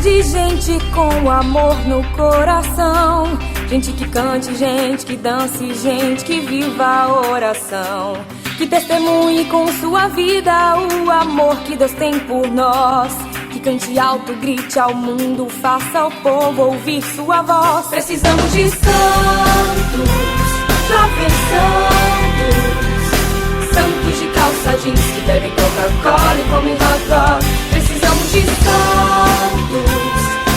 de gente com amor no coração. Gente que cante, gente que dance, gente que viva a oração. Que testemunhe com sua vida o amor que Deus tem por nós. Que cante alto, grite ao mundo, faça ao povo ouvir sua voz. Precisamos de santos, jovens santos, santos de calça jeans que bebem Coca-Cola e comem hot dog. Precisamos de santos,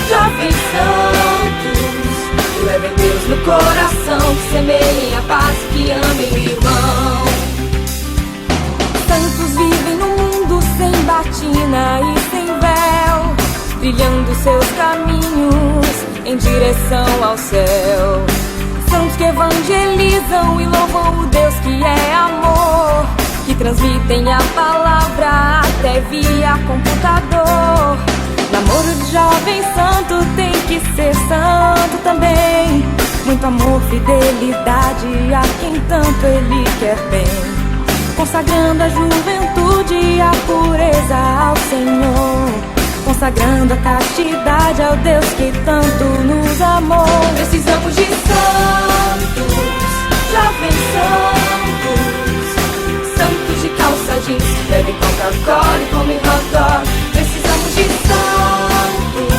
jovens santos, que levem Deus no coração, que semeiem a paz, que amem o irmão. Santos vivem num mundo sem batina e sem véu, brilhando seus caminhos em direção ao céu. Santos que evangelizam e louvam o Deus que é amor, que transmitem a palavra até via computador. Namoro de jovem santo tem que ser santo também. Muito amor, fidelidade a quem tanto ele quer bem. Consagrando a juventude e a pureza ao Senhor, consagrando a castidade ao Deus que tanto nos amou. Precisamos de santos, jovens santos, santos de calça jeans que bebem Coca-Cola e comem hot dog. Precisamos de santos,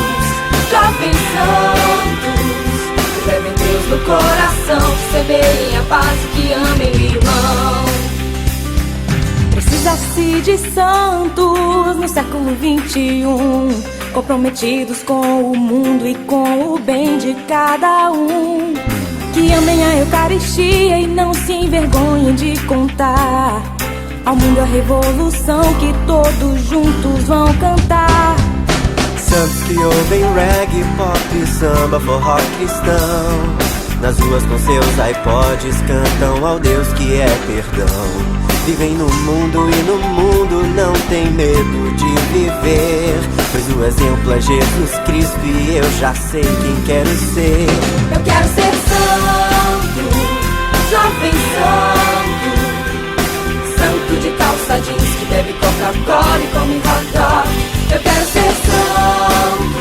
jovens santos, que levem Deus no coração, que semeiem a paz e que amem o irmão. Precisa-se de santos no século 21, comprometidos com o mundo e com o bem de cada um. Que amem a Eucaristia e não se envergonhem de contar ao mundo a revolução que todos juntos vão cantar. Santos que ouvem reggae, pop, samba, forró cristão, nas ruas com seus iPods cantam ao Deus que é perdão. Vivem no mundo e no mundo não tem medo de viver, pois o exemplo é Jesus Cristo e eu já sei quem quero ser. Eu quero ser santo, jovem santo, santo de calça jeans que bebe Coca-Cola e come hot dog. Eu quero ser santo,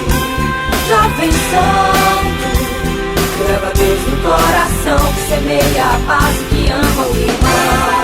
jovem santo, que leva Deus no coração, que semeia a paz e que ama o irmão.